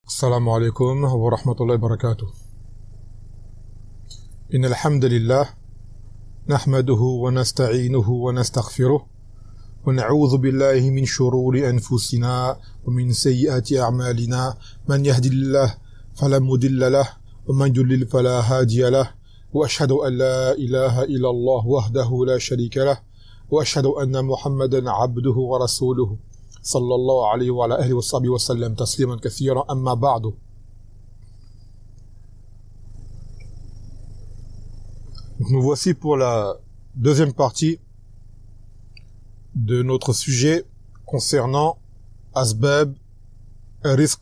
السلام عليكم ورحمة الله وبركاته. إن الحمد لله نحمده ونستعينه ونستغفره ونعوذ بالله من شرور أنفسنا ومن سيئات أعمالنا. من يهد الله فلا مضل له ومن يضلل فلا هادي له، وأشهد أن لا إله إلا الله وحده لا شريك له، وأشهد أن محمدا عبده ورسوله صلى الله عليه وعلى آله وصحبه وسلم تسليما كثيرا. أما بعد. Nous voici pour la deuxième partie de notre sujet concernant Asbab al-Rizq,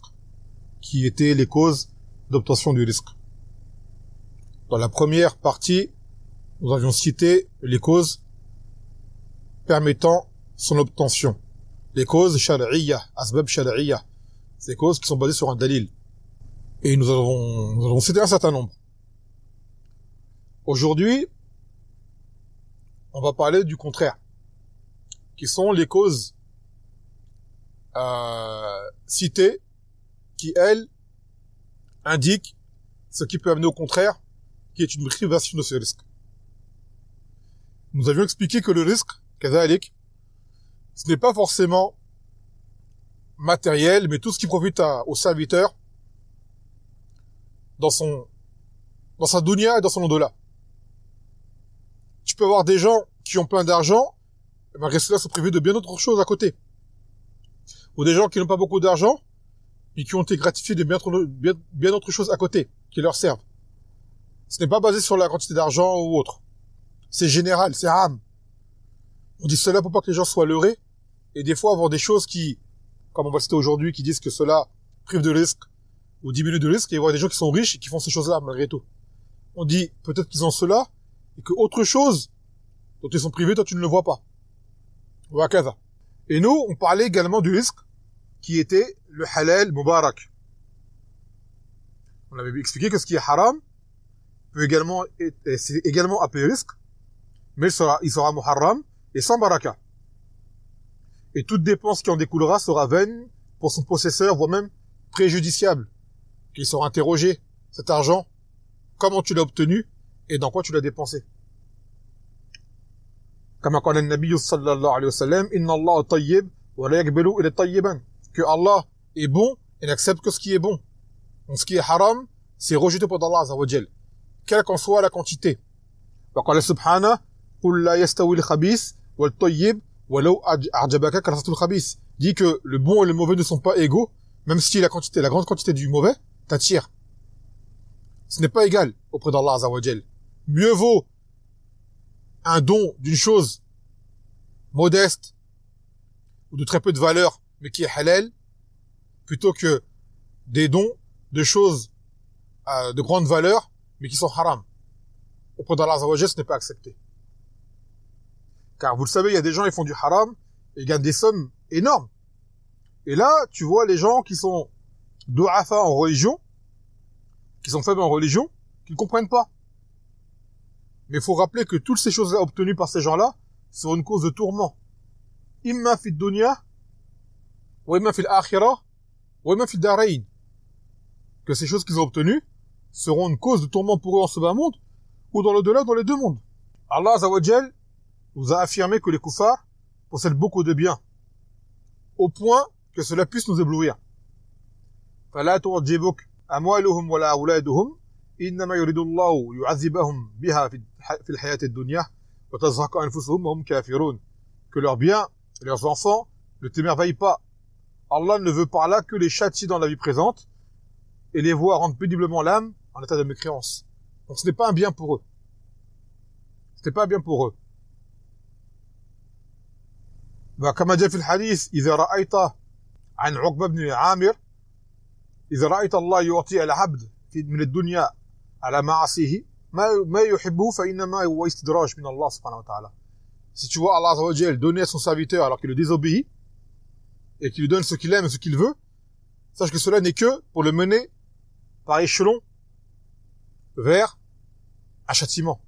qui étaient les causes d'obtention du risque. Dans la première partie, nous avions cité les causes permettant son obtention. Les causes shar'iyya, asbab shar'iyya, ces causes qui sont basées sur un dalil. Et nous avons cité un certain nombre. Aujourd'hui, on va parler du contraire, qui sont les causes citées, qui, elles, indiquent ce qui peut amener au contraire, qui est une privation de ce risque. Nous avions expliqué que le risque, kazalik, ce n'est pas forcément matériel, mais tout ce qui profite au serviteur dans sa dunya et dans son au-delà. Tu peux avoir des gens qui ont plein d'argent, et malgré cela se priver de bien d'autres choses à côté. Ou des gens qui n'ont pas beaucoup d'argent, et qui ont été gratifiés de bien d'autres choses à côté, qui leur servent. Ce n'est pas basé sur la quantité d'argent ou autre. C'est général, c'est âme. On dit cela pour pas que les gens soient leurrés, et des fois avoir des choses qui, comme on va le citer aujourd'hui, qui disent que cela prive de risque, ou diminue de risque, et il y a des gens qui sont riches et qui font ces choses-là, malgré tout. On dit, peut-être qu'ils ont cela, et que autre chose dont ils sont privés, toi tu ne le vois pas. Ou à kaza. Et nous, on parlait également du risque, qui était le halal mubarak. On avait expliqué que ce qui est haram, c'est également appelé risque, mais il sera muharram, et sans baraka. Et toute dépense qui en découlera sera vaine pour son possesseur, voire même préjudiciable. Qu'il sera interrogé, cet argent, comment tu l'as obtenu et dans quoi tu l'as dépensé. Comme قال النبي صلى الله عليه وسلم إن الله طيب ولا يقبل إلا طيبا, que Allah est bon et n'accepte que ce qui est bon. Donc ce qui est haram, c'est rejeté par Allah Azza wa Jal, quelle qu'en soit la quantité. وقال سبحانه قل لا يستوي الخبيث والطيب ولو أعجبك كثرة الخبيث, dit que le bon et le mauvais ne sont pas égaux, même si la grande quantité du mauvais t'attire. Ce n'est pas égal auprès d'Allah Azza wa Jal. Mieux vaut un don d'une chose modeste ou de très peu de valeur, mais qui est halal, plutôt que des dons de choses de grande valeur, mais qui sont haram. Auprès d'Allah Azza wa Jal, ce n'est pas accepté. Car vous le savez, il y a des gens, ils font du haram, et ils gagnent des sommes énormes. Et là, tu vois les gens qui sont du'afa en religion, qui sont faibles en religion, qui ne comprennent pas. Mais il faut rappeler que toutes ces choses-là obtenues par ces gens-là sont une cause de tourment. Imma fi dunya, ou imma fi l'akhirah, ou imma fi darain. Que ces choses qu'ils ont obtenues seront une cause de tourment pour eux en ce bas monde, ou dans l'au-delà, dans les deux mondes. Allah Azza wa Jal nous a affirmé que les kuffars possèdent beaucoup de biens, au point que cela puisse nous éblouir. فَلَا تُعْجِبُكَ أَمْوَالُهُمْ وَلَا أَوْلَادُهُمْ إِنَّمَا يُرِيدُ اللَّهُ يُعَذِّبَهُم بِهَا في الحياة الدنيا وَتَزْهَقَ أَنفُسُهُمْ وَهُمْ كَافِرُونَ. Que leurs biens et leurs enfants ne t'émerveillent pas. Allah ne veut par là que les châtier dans la vie présente et les voir rendre péniblement l'âme en état de mécréance. Donc ce n'est pas un bien pour eux. Ce n'est pas un bien pour eux. وكما جاء في الحديث إذا رأيت عن عقبة بن عامر إذا رأيت الله يعطي العبد من الدنيا على معاصيه ما يحبه فإنما هو استدراج من الله سبحانه وتعالى. Si tu vois Allah Azza wa Jal donner à son serviteur alors qu'il le désobéit et qu'il lui donne ce qu'il aime et ce qu'il veut, sache que cela n'est que pour le mener par échelon vers un châtiment.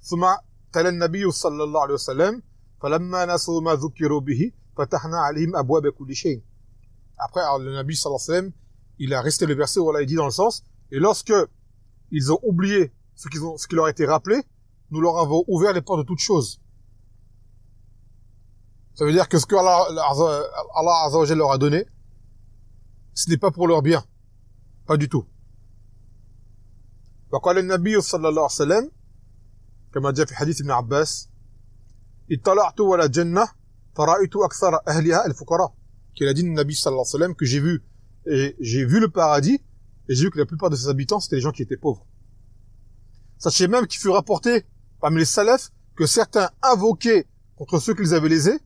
ثم تلا النبي صلى الله عليه وسلم فلما نسوا ما ذكروا به فتحنا عليهم أبواب كل شيء. Après, le Nabi sallallahu alayhi wa sallam, il a resté le verset où Allah dit dans le sens, et lorsque ils ont oublié ce qui leur a été rappelé, nous leur avons ouvert les portes de toutes choses. Ça veut dire que ce que Allah Azza wa Jalla leur a donné, ce n'est pas pour leur bien. Pas du tout. وقال النبي صلى الله عليه وسلم كما جاء في حديث ابن عباس اطلعت على الجنة فرأيت أكثر أهلها الفقراء. Qu'il a dit le Nabi sallallahu alayhi wa sallam que j'ai vu le paradis et j'ai vu que la plupart de ses habitants c'était les gens qui étaient pauvres. Sachez même qu'il fut rapporté parmi les salafs que certains invoquaient contre ceux qu'ils avaient lésés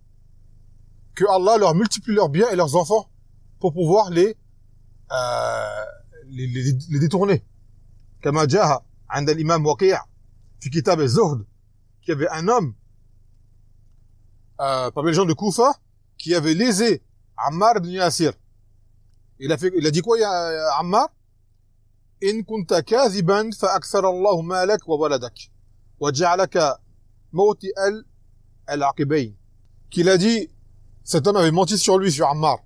que Allah leur multiplie leurs biens et leurs enfants pour pouvoir les détourner. كما جاء عند الإمام وقيع في كتاب الزهد qu'il y avait un homme parmi les gens de Koufa qui avait lésé Ammar ibn Yasir. Il a dit quoi Ammar? إن كنت كاذبا فأكثر الله مالك وولدك وجعلك موت العقبين. Qu'il a dit, cet homme avait menti sur lui, sur Ammar.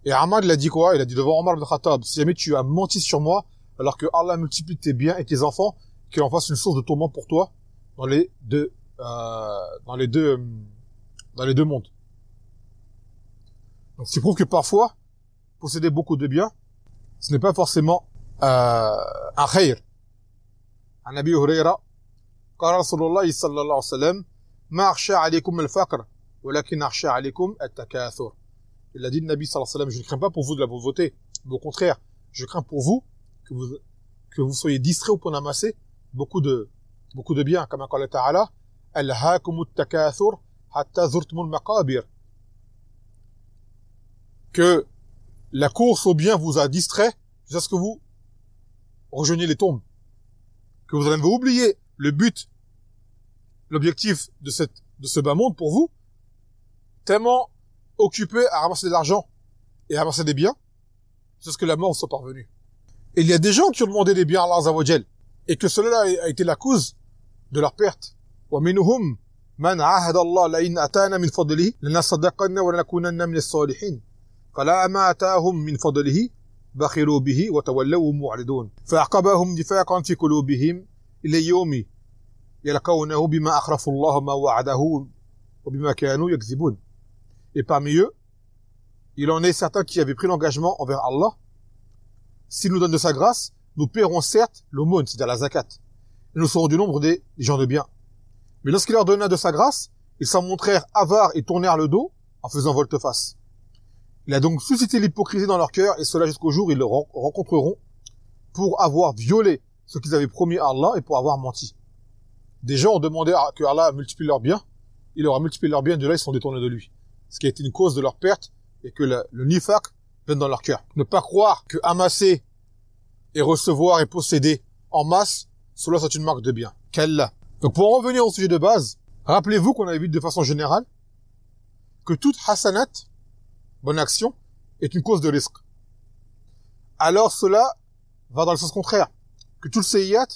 Et Ammar, il a dit quoi? Il a dit devant Omar ibn Khattab, si jamais tu as menti sur moi, alors que Allah multiplie tes biens et tes enfants, qu'il en fasse une source de tourment pour toi dans les deux mondes. Donc, c'est prouve que parfois, posséder beaucoup de biens, ce n'est pas forcément un khayr. عن أبي هريرة قال رسول الله صلى الله عليه وسلم ما أخشى عليكم الفقر ولكن أخشى عليكم التكاثر. Il a dit le Nabi sallallahu alayhi wa sallam, je ne crains pas pour vous de la pauvreté, mais au contraire, je crains pour vous que vous soyez distraits au point d'amasser beaucoup de biens, comme Allah Ta'ala, alhaakumut takathur hatta zurtumul maqabir. Que la course au bien vous a distrait jusqu'à ce que vous rejoigniez les tombes. Que vous avez oublié le but, l'objectif de ce bas monde pour vous, tellement occupé à ramasser de l'argent et à ramasser des biens, jusqu'à ce que la mort soit parvenue. Et il y a des gens qui ont demandé des biens à Allah Azza wa Jal, et que cela a été la cause de leur perte. وَمِنْهُمْ مَنْ عَاهَدَ اللَّهَ لَئِنْ أَتَانَا مِنْ فَضْلِهِ لَنَصَّدَّقَنَّ وَلَنَكُونَنَّ مِنَ الصَّالِحِينَ فَلَمَّا آتَاهُم مِنْ فَضْلِهِ بَخِلُوا بِهِ وَتَوَلَّوْا مُعْرِضُونَ فَأَعْقَبَهُمْ نِفَاقًا فِي قُلُوبِهِمْ إِلَى يَوْمِ يَلْقَوْنَهُ بِمَا أَخْلَفُوا اللَّهَ مَا وَعَدَهُ وَبِمَا كَانُوا يَكْذِبُونَ. Et parmi eux, il en est certains qui avaient pris l'engagement envers Allah. S'il nous donne de sa grâce, nous paierons certes l'aumône, c'est-à-dire la zakat. Et nous serons du nombre des gens de bien. Mais lorsqu'il leur donna de sa grâce, ils s'en montrèrent avares et tournèrent le dos en faisant volte-face. Il a donc suscité l'hypocrisie dans leur cœur, et cela jusqu'au jour où ils le rencontreront pour avoir violé ce qu'ils avaient promis à Allah et pour avoir menti. Des gens ont demandé que Allah multiplie leurs biens, il leur a multiplié leurs biens, de là ils sont détournés de lui. Ce qui a été une cause de leur perte, et que le nifaq vienne dans leur cœur. Ne pas croire que amasser et recevoir et posséder en masse, cela c'est une marque de bien. Qu'Allah. Donc pour en revenir au sujet de base, rappelez-vous qu'on avait vu de façon générale que toute hasanat, bonne action, est une cause de risque. Alors cela va dans le sens contraire, que tout le sayyat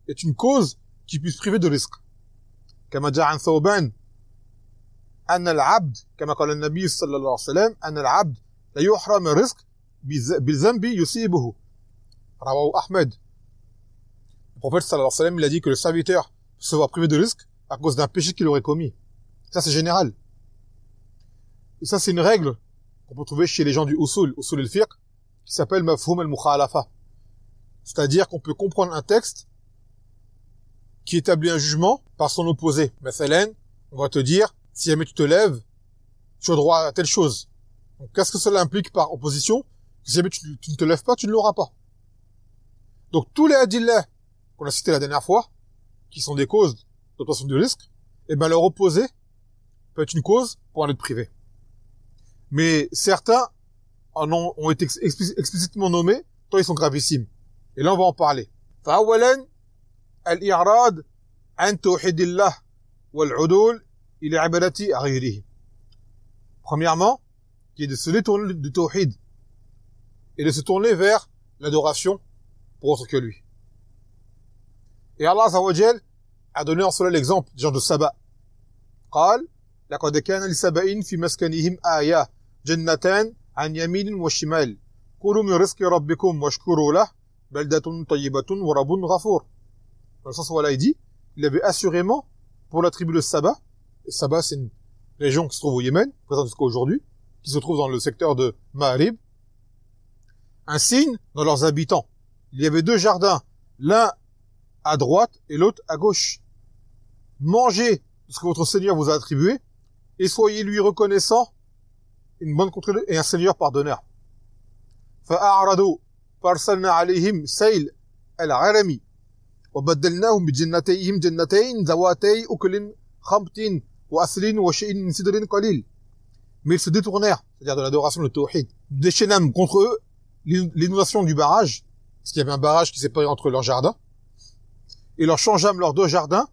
est une cause qui puisse priver de risque. كما جاء عن ثوبان أن العبد كما قال النبي صلى الله عليه وسلم أن العبد لا يحرم الرزق بالذنب يصيبه. رواه Ahmed. Le prophète sallallahu alayhi wa sallam, il a dit que le serviteur se voit privé de risque à cause d'un péché qu'il aurait commis. Ça c'est général. Et ça c'est une règle qu'on peut trouver chez les gens du usul al-fiqh, qui s'appelle mafhum al-mukhalafa. C'est-à-dire qu'on peut comprendre un texte qui établit un jugement par son opposé. Mathalan, on va te dire, si jamais tu te lèves, tu as droit à telle chose. Donc, qu'est-ce que cela implique par opposition? Si jamais tu ne te lèves pas, tu ne l'auras pas. Donc, tous les adillah qu'on a cités la dernière fois, qui sont des causes d'obtention du risque, eh ben, leur opposé peut être une cause pour en être privé. Mais certains ont été explicitement nommés, tant ils sont gravissimes. Et là, on va en parler. فأولاً الإعراض عن توحيد الله والعدول إلى عبادة غيره. Premièrement, qui est de se détourner du tawhid et de se tourner vers l'adoration pour autre que lui. Et Allah Azza wa Jal a donné en cela l'exemple des gens de Saba. قال لقد كان لسبأ في مسكنهم آية جنتان عن يمين وشمال Kulu min rizqi rabbikum washkuru lah, baldatun tayyibatun wa rabbun ghafour. Dans le sens où Allah dit, il avait assurément, pour la tribu de Saba, et Saba c'est une région qui se trouve au Yémen, présente jusqu'à aujourd'hui, qui se trouve dans le secteur de Ma'arib, un signe dans leurs habitants. Il y avait 2 jardins, l'un à droite et l'autre à gauche. Mangez ce que votre Seigneur vous a attribué et soyez lui reconnaissant une bonne contre et un Seigneur pardonneur. فأعرضوا فأرسلنا عليهم سيل العرم وبدلناهم بجنتيهم جنتين ذواتي أكل خمط وأصل وشيء من سدر قليل. Mais ils se détournèrent, c'est-à-dire de l'adoration de tawhid, déchaînâmes contre eux l'inondation du barrage, parce qu'il y avait un barrage qui séparait entre leurs jardins, et leur changeâmes leurs 2 jardins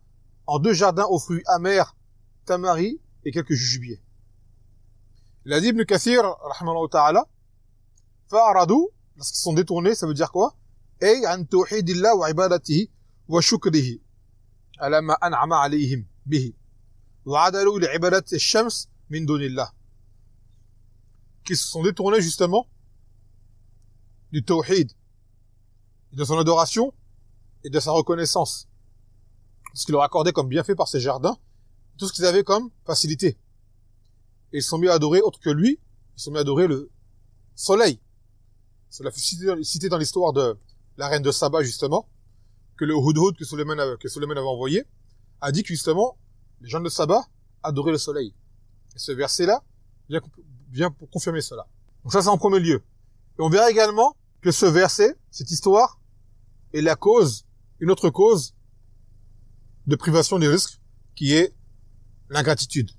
en 2 jardins aux fruits amers, tamari et quelques jujubiers. Il a dit Ibn Kathir, rahimahullah ta'ala, fa'aradu, lorsqu'ils sont détournés, ça veut dire quoi? Ay an tawhidillah wa ibadatihi wa shukrihi ala ma an'ama alayhim bihi wa adalu li ibadati ash-shams min dunillah. Qui se sont détournés justement du tawhid, de son adoration et de sa reconnaissance. Ce qu'il leur accordait comme bienfait par ses jardins, tout ce qu'ils avaient comme facilité. Et ils sont mis à adorer autre que lui, ils sont mis à adorer le soleil. Cela fut cité dans l'histoire de la reine de Saba, justement, que le Hudhud que Sulayman avait envoyé, a dit que justement, les gens de Saba adoraient le soleil. Et ce verset-là vient pour confirmer cela. Donc ça, c'est en premier lieu. Et on verra également que ce verset, cette histoire, est la cause, une autre cause de privation des risques, qui est l'ingratitude.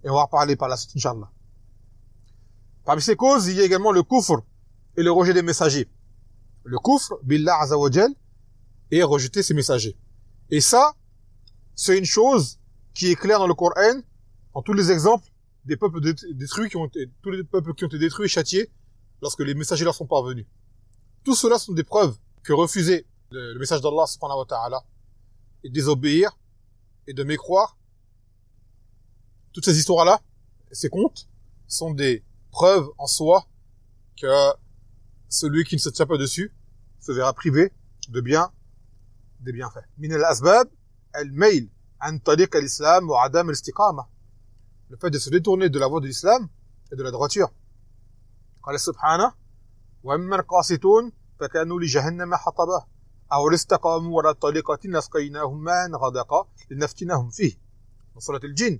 Et on va en reparler par la suite, Inch'Allah. Parmi ces causes, il y a également le kufr et le rejet des messagers. Le kufr, billah azza wa jal, et rejeter ses messagers. Et ça, c'est une chose qui est claire dans le Coran, en tous les exemples des peuples détruits tous les peuples qui ont été détruits et châtiés lorsque les messagers leur sont parvenus. Tout cela sont des preuves que refuser le message d'Allah subhanahu wa ta'ala et désobéir et de mécroire, toutes ces histoires-là, ces contes, sont des preuves en soi que celui qui ne se tient pas dessus se verra privé de des bienfaits. Min al-asbab, al-mail, an tariq al-islam wa adam al-istiqama. Le fait de se détourner de la voie de l'islam et de la droiture. قال سبحانه وَمَّنْ قَاسِتُونَ فَكَانُوا لِجَهَنَّمَ حَطَبًا أَوْ اسْتَقَامُوا وَلَا طَرِيقَةٍ نَسْقَيْنَاهُمْ مَاءً غَدَقًا لِنَفْتِنَهُمْ فِيهِ. Dans Surat al-Jinn,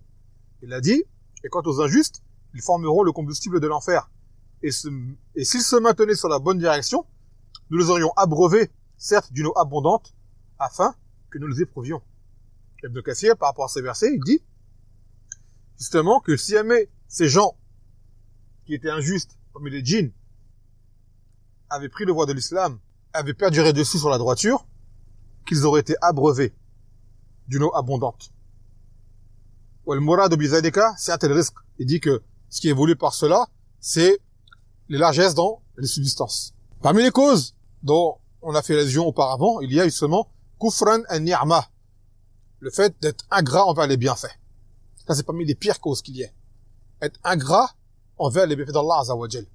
il a dit, et quant aux injustes, ils formeront le combustible de l'enfer. Et s'ils se maintenaient sur la bonne direction, nous les aurions abreuvés, certes d'une eau abondante, afin que nous les éprouvions. Ibn Kathir, par rapport à ces versets, il dit justement que si jamais ces gens qui étaient injustes, comme les djinns, avaient pris le voie de l'islam, avaient perduré dessus sur la droiture, qu'ils auraient été abreuvés d'une eau abondante. Wal-murad bizalika sa'at al-rizq. Il dit que ce qui est voulu par cela, c'est les largesses dans les subsistances. Parmi les causes dont on a fait allusion auparavant, il y a justement kufran an-ni'mah, le fait d'être ingrat envers les bienfaits. Ça, c'est parmi les pires causes qu'il y ait. Être ingrat envers les bienfaits d'Allah Azza wa Jal.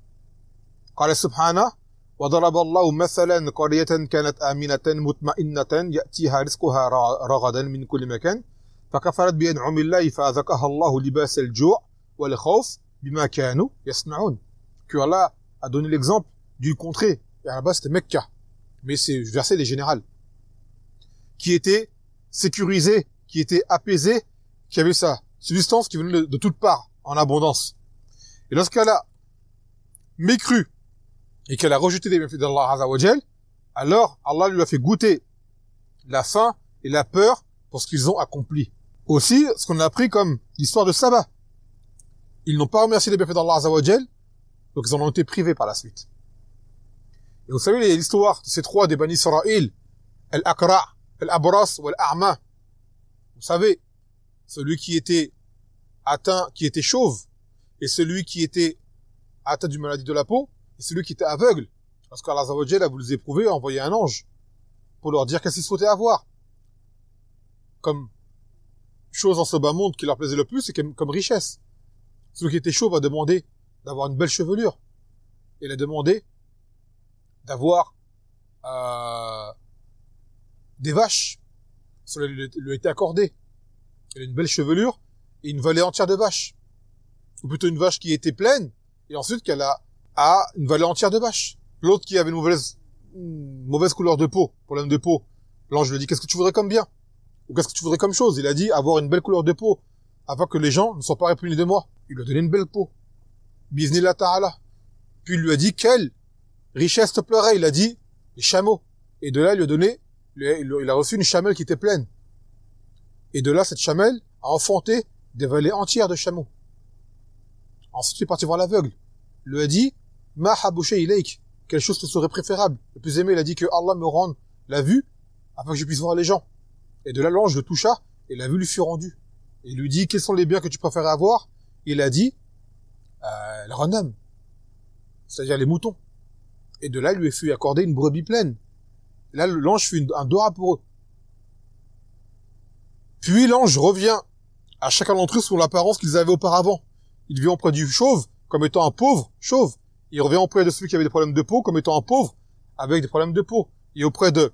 قال سبحانه وضرب الله مثلا قرية كانت آمنة مطمئنة يأتيها رزقها رغدا من كل مكان فكفرت بأنعم الله فأذقها الله لباس الجوع والخوف بما كانوا يصنعون. Que Allah a donné l'exemple d'une contrée, et à la base c'était Mecca, mais c'est verset des générales, qui était sécurisée, qui était apaisée, qui avait sa subsistance qui venait de toutes parts, en abondance. Et lorsqu'elle a mécru et qu'elle a rejeté les bienfaits d'Allah Azza wa Jal, alors Allah lui a fait goûter la faim et la peur pour ce qu'ils ont accompli. Aussi, ce qu'on a appris comme l'histoire de Saba. Ils n'ont pas remercié les bienfaits d'Allah Azza wa Jal, donc ils en ont été privés par la suite. Et vous savez l'histoire de ces trois des Bani Israël, Al-Aqra', Al-Abras ou Al-A'ma. Vous savez, celui qui était atteint, qui était chauve, et celui qui était atteint d'une maladie de la peau, et celui qui était aveugle. Parce qu'Allah Azza wa Jal a voulu les éprouver, a envoyé un ange pour leur dire qu'est-ce qu'ils souhaitaient avoir. Comme chose en ce bas monde qui leur plaisait le plus, c'est comme richesse. Celui qui était chauve a demandé d'avoir une belle chevelure. Il a demandé d'avoir des vaches. Ça lui a été accordé. Elle a une belle chevelure et une vallée entière de vaches. Ou plutôt une vache qui était pleine et ensuite qu'elle a une vallée entière de vaches. L'autre qui avait une mauvaise couleur de peau, problème de peau. L'ange lui a dit, qu'est-ce que tu voudrais comme bien? Ou qu'est-ce que tu voudrais comme chose? Il a dit, avoir une belle couleur de peau, afin que les gens ne soient pas répugnés de moi. Il lui a donné une belle peau. Biznillah ta'ala. Puis il lui a dit, quelle richesse te plairait? Il a dit, les chameaux. Et de là, il lui a donné, il a reçu une chamelle qui était pleine. Et de là, cette chamelle a enfanté des vallées entières de chameaux. Ensuite, il est parti voir l'aveugle. Il lui a dit, ma habouché ilayk. Quelle chose te serait préférable? Le plus aimé, il a dit que Allah me rende la vue, afin que je puisse voir les gens. Et de là, l'ange le toucha, et la vue lui fut rendue. Et il lui dit, quels sont les biens que tu préfères avoir? Il a dit, le ghanam, c'est-à-dire les moutons. Et de là, il lui fut accordé une brebis pleine. Et là, l'ange fut un dora pour eux. Puis l'ange revient à chacun d'entre eux sur l'apparence qu'ils avaient auparavant. Il vient auprès du chauve, comme étant un pauvre chauve. Il revient auprès de celui qui avait des problèmes de peau, comme étant un pauvre, avec des problèmes de peau. Et auprès de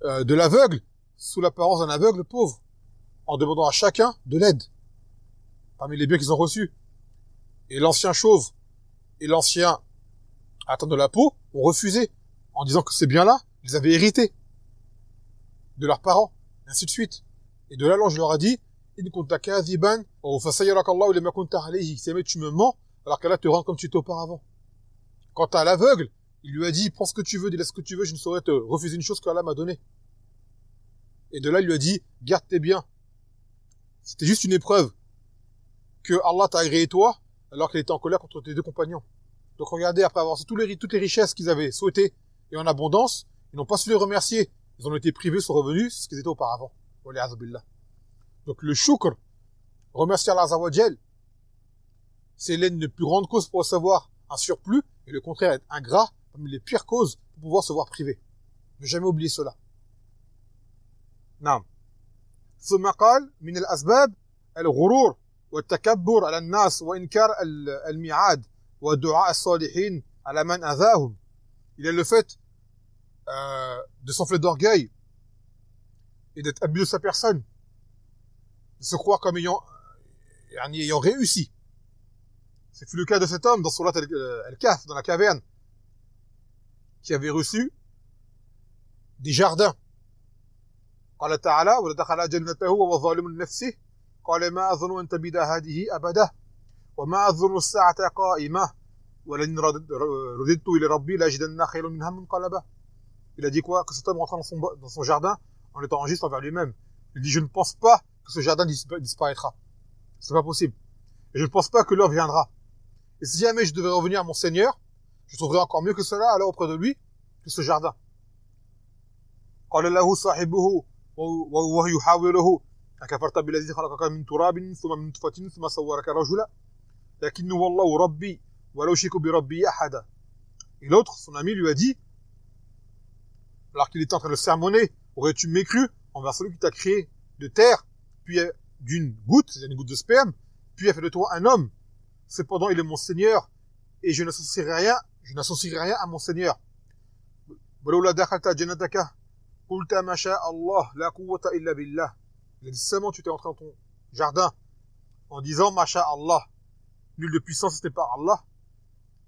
l'aveugle, sous l'apparence d'un aveugle pauvre, en demandant à chacun de l'aide, parmi les biens qu'ils ont reçus. Et l'ancien chauve et l'ancien atteint de la peau ont refusé, en disant que ces biens-là, ils avaient hérité de leurs parents, et ainsi de suite. Et de là, l'ange leur a dit, in kunta kadhiban, ou fasayarakallahu lima kunta alayhi. Si jamais tu me mens, alors qu'Allah te rend comme tu étais auparavant. Quant à l'aveugle, il lui a dit, prends ce que tu veux, dis-le ce que tu veux, je ne saurais te refuser une chose qu'Allah m'a donnée. Et de là, il lui a dit, garde tes biens. C'était juste une épreuve que Allah t'a agréé toi, alors qu'il était en colère contre tes deux compagnons. Donc regardez, après avoir toutes les richesses qu'ils avaient souhaitées et en abondance, ils n'ont pas su les remercier. Ils ont été privés sur revenus, c'est ce qu'ils étaient auparavant. Donc le shukr, remercier Allah Azza wa Jal, c'est l'une plus grande cause pour recevoir un surplus, et le contraire, être ingrat, parmi les pires causes pour pouvoir se voir privé. Ne jamais oublier cela. نعم. ثم قال من الأسباب الغرور والتكبر على الناس وإنكار الميعاد ودعاء الصالحين على من أذاهم. Il y a le fait de s'enfler d'orgueil et d'être abusé de sa personne, de se croire comme ayant réussi. C'est le cas de cet homme dans Surat Al-Kahf, dans la caverne, qui avait reçu des jardins. قال تعالى ولدخل جنته وهو ظالم لنفسه قال ما أظن أن تبيد هذه أبدا وما أظن الساعة قائمة ولئن رددت إلى ربي لأجدن خيرا منها منقلبا. Il a dit quoi? Que cet homme rentra dans son jardin en étant injuste envers lui-même. Il dit, je ne pense pas que ce jardin disparaîtra. C'est pas possible. Et je ne pense pas que l'heure viendra. Et si jamais je devais revenir à mon Seigneur, je trouverais encore mieux que cela, alors auprès de lui, que ce jardin. قال له صاحبه وهو يحاوره أكفرت بالذي خلقك من تراب ثم من نطفة ثم صورك رجلا لكنه والله ربي ولو شرك بربي أحدا. Et l'autre, son ami, lui a dit, alors qu'il était en train de le sermonner, aurais-tu mécru envers celui qui t'a créé de terre, puis d'une goutte, c'est-à-dire une goutte de sperme, puis a fait de toi un homme. Cependant, il est mon Seigneur, et je n'associerai rien à mon Seigneur. ولولا دخلت جنتك قلت ما شاء الله لا قوة إلا بالله. Il a dit seulement tu t'es entré dans ton jardin en disant ma sha Allah, nul de puissance c'était par Allah.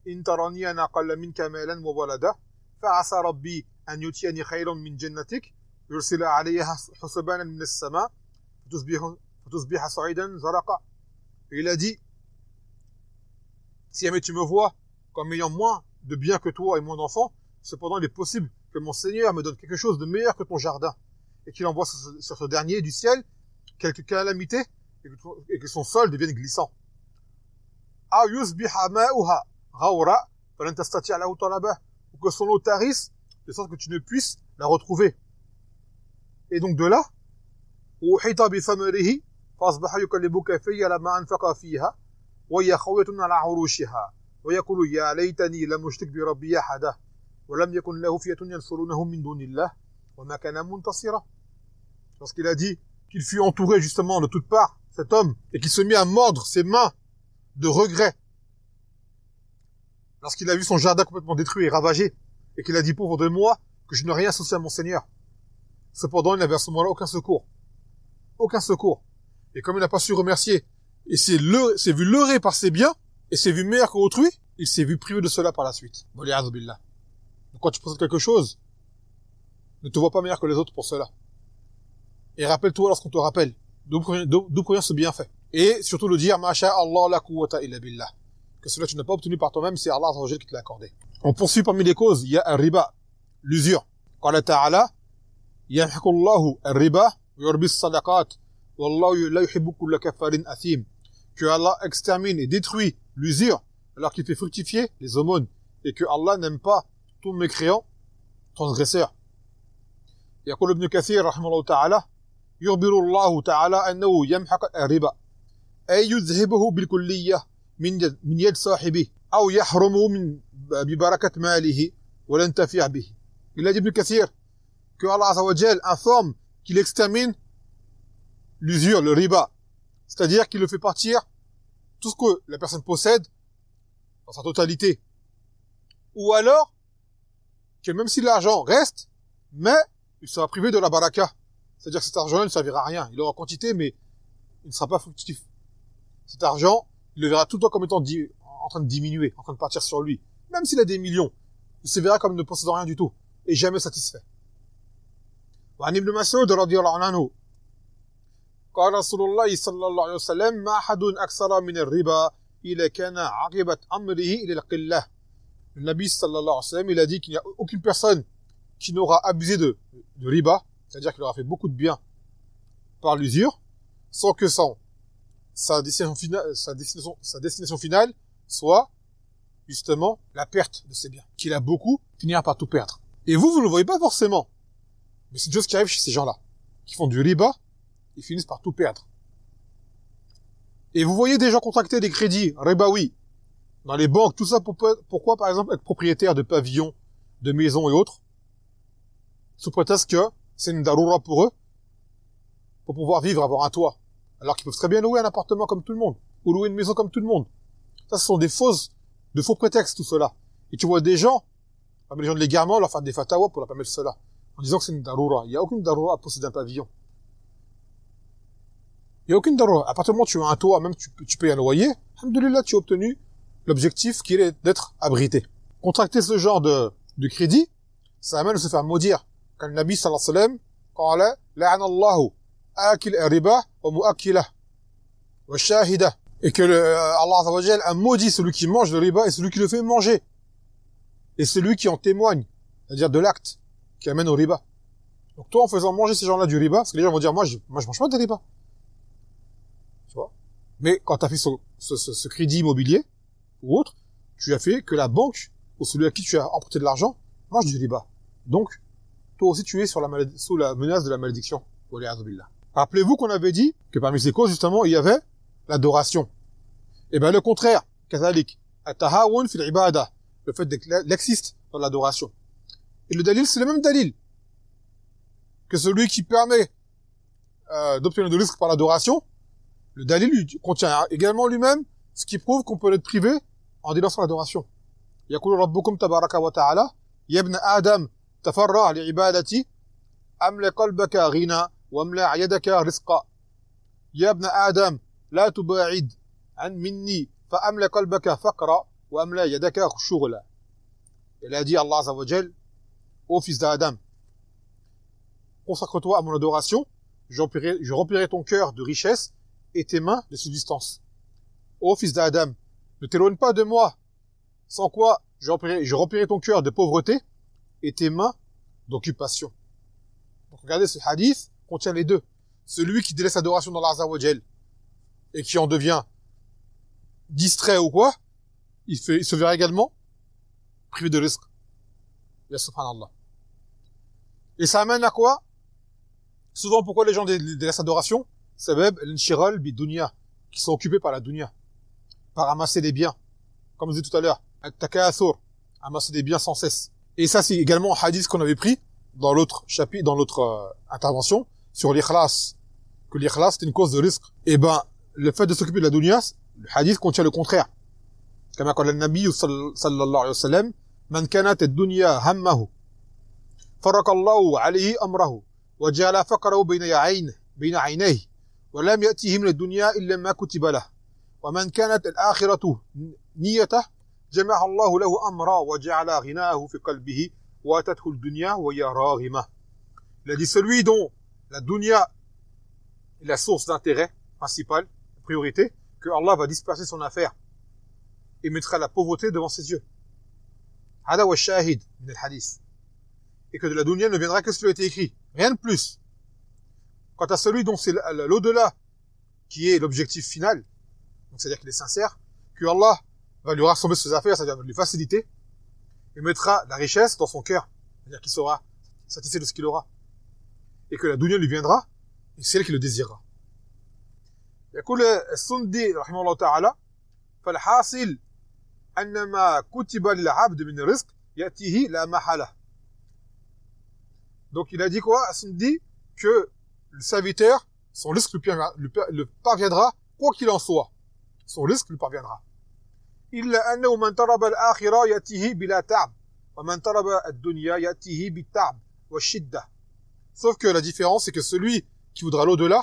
إن تراني أنا أقل منك مالا وولدا فعسى ربي أن يؤتيني خيرا من جنتك يرسل عليها حسبانا من السماء فتصبح صعيدا زرقا. Et il a dit, si jamais tu me vois comme ayant moins de biens que toi et moins d'enfants, cependant il est possible que mon Seigneur me donne quelque chose de meilleur que ton jardin et qu'il envoie sur ce dernier du ciel quelques calamités et que son sol devienne glissant. Ou que son eau tarisse de sorte que tu ne puisses la retrouver. Et donc de là, فأصبح يكلب كفي على ما أنفق فيها وهي خاوية على عروشها ويقول يا ليتني لم أشرك بربي أحدا ولم يكن له فئة ينصرونه من دون الله وما كان منتصرا. Lorsqu'il a dit qu'il fut entouré justement de toutes parts, cet homme, et qu'il se mit à mordre ses mains de regret, lorsqu'il a vu son jardin complètement détruit et ravagé, et qu'il a dit, pauvre de moi, que je n'ai rien associé à mon Seigneur. Cependant, il n'avait à ce moment-là aucun secours. Aucun secours. Et comme il n'a pas su remercier, et s'est vu leurré par ses biens, et s'est vu meilleur qu'autrui, il s'est vu privé de cela par la suite. Donc quand tu possèdes quelque chose, ne te vois pas meilleur que les autres pour cela. Et rappelle-toi lorsqu'on te rappelle d'où provient ce bienfait. Et surtout le dire, Masha Allah la quwwata illa billah. Que cela tu n'as pas obtenu par toi-même, c'est Allah Azza wa Jalla qui te l'a accordé. On poursuit parmi les causes, il y a un riba, l'usure. Qala ta'ala, yamhaqu Allahu ar-riba wa yurbi as-sadaqat wallahu la yuhibbu kulla kafarin athim. Que Allah extermine et détruit l'usure alors qu'il fait fructifier les aumônes et que Allah n'aime pas tout mécréant, transgresseur. يقول ابن كثير رحمه الله تعالى يخبر الله تعالى أنه يمحق الربا أي يذهبه بالكلية من يد صاحبه أو يحرمه ببركة ماله ولا ينتفع به. Il a dit Ibn Kathir que Allah Azza wa Jal informe qu'il extermine l'usure, le riba, c'est-à-dire qu'il le fait partir tout ce que la personne possède dans sa totalité, ou alors que même si l'argent reste, mais il sera privé de la baraka, c'est-à-dire que cet argent ne servira à rien, il aura en quantité mais il ne sera pas fructif. Cet argent, il le verra tout le temps comme étant en train de diminuer, en train de partir sur lui, même s'il a des millions, il se verra comme ne possédant rien du tout et jamais satisfait. وعن ابن مسعود رضي الله عنه قال رسول الله صلى الله عليه وسلم ما أحد أكثر من الربا إذا كان عاقبة أمره إلى القلة. Le Nabi sallallahu alayhi wa sallam, il a dit qu'il n'y a aucune personne qui n'aura abusé de riba, c'est-à-dire qu'il aura fait beaucoup de bien par l'usure, sans que sa destination finale soit justement la perte de ses biens. Qu'il a beaucoup, finira par tout perdre. Et vous ne le voyez pas forcément. Mais c'est une chose qui arrive chez ces gens-là, qui font du riba, ils finissent par tout perdre. Et vous voyez des gens contracter des crédits, ribaoui, dans les banques, tout ça, pourquoi par exemple être propriétaire de pavillons, de maisons et autres, sous prétexte que c'est une daroura pour eux, pour pouvoir vivre, avoir un toit, alors qu'ils peuvent très bien louer un appartement comme tout le monde, ou louer une maison comme tout le monde. Ça, ce sont de faux prétextes, tout cela. Et tu vois des gens, parmi les gens de l'égarement, leur faire des fatawa pour leur permettre cela, en disant que c'est une daroura. Il n'y a aucune daroura à posséder un pavillon. Il n'y a aucune daroura. À partir du moment où tu as un toit, même tu payes un loyer, alhamdoulilah, tu as obtenu l'objectif qui est d'être abrité. Contracter ce genre de crédit, ça amène à se faire maudire. Quand le Nabi sallallahu alayhi wa sallam, qala, la'ana Allahu akil riba wa mu'akkilah wa shahida. Et que Allah Azza wa Jal a maudit celui qui mange le riba et celui qui le fait manger. Et celui qui en témoigne, c'est-à-dire de l'acte qui amène au riba. Donc toi, en faisant manger ces gens-là du riba, parce que les gens vont dire, moi je mange pas de riba. Tu vois? Mais quand tu as fait ce crédit immobilier, ou autre, tu as fait que la banque, ou celui à qui tu as emprunté de l'argent, mange du riba. Donc, toi aussi tu es sous la menace de la malédiction. Rappelez-vous qu'on avait dit que parmi ces causes, justement, il y avait l'adoration. Et bien le contraire, kazalik, at-tahawun fil ibada, le fait d'être laxiste dans l'adoration. Et le dalil, c'est le même dalil que celui qui permet d'obtenir de risque par l'adoration. Le dalil contient également lui-même ce qui prouve qu'on peut être privé en dénonçant l'adoration. Yaqulu rabbukum tabaraka wa ta'ala, ya ibn Adam, tafarra' li'ibadati, amla qalbaka ghina, wa amla 'yadaka rizqa. Ya ibn Adam, la tuba'id an minni, fa amla qalbaka faqra, wa amla 'yadaka shughla. Il a dit Allah Azza wa Jal, ô fils d'Adam, consacre-toi à mon adoration, je remplirai ton cœur de richesse et tes mains de subsistance. Ô fils d'Adam, ne t'éloigne pas de moi, sans quoi je remplirai ton cœur de pauvreté et tes mains d'occupation. Donc regardez, ce hadith contient les deux. Celui qui délaisse l'adoration dans l'Azza wa Jal et qui en devient distrait ou quoi, il se verra également privé de risque. Ya subhanallah. Et ça amène à quoi? Souvent, pourquoi les gens délaissent l'adoration? Sabab al-inshiral bi-dunya, qui sont occupés par la dunya, par ramasser des biens. Comme je disais tout à l'heure, at-takathur, amasser des biens sans cesse. Et ça, c'est également un hadith qu'on avait pris dans l'autre chapitre, dans l'autre intervention, sur l'ikhlas. Que l'ikhlas, c'est une cause de risque. Et ben, le fait de s'occuper de la dunya, le hadith contient le contraire. كما قال النبي صلى الله عليه وسلم من كانت الدنيا همه فرق الله عليه أمره وجعل فقره بين عينيه ولم يأته من الدنيا إلا ما كتب له ومن كانت الآخرة نيته جمع الله له أمره وجعل غناه في قلبه واتته الدنيا وهي راغمة. Il a dit celui dont la dunya est la source d'intérêt principale, priorité, que Allah va disperser son affaire et mettra la pauvreté devant ses yeux. Hada wa shahid min al-hadith. Et que de la dunya ne viendra que ce qui a été écrit. Rien de plus. Quant à celui dont c'est l'au-delà qui est l'objectif final, donc c'est-à-dire qu'il est sincère, que Allah va lui rassembler ses affaires, c'est-à-dire va lui faciliter, et mettra la richesse dans son cœur, c'est-à-dire qu'il sera satisfait de ce qu'il aura. Et que la dunya lui viendra, et c'est elle qui le désirera. يقول السندي رحمه الله تعالى فالحاصل أن ما كتب للعبد من رزق يأتيه لا محالة. Donc il a dit quoi? Sundi que le serviteur, son risque lui parviendra quoi qu'il en soit. Son risque lui parviendra. إلا أنه من طلب الآخرة يأتيه بلا تعب ومن طلب الدنيا يأتيه بالتعب والشدة. Sauf que la différence c'est que celui qui voudra l'au-delà,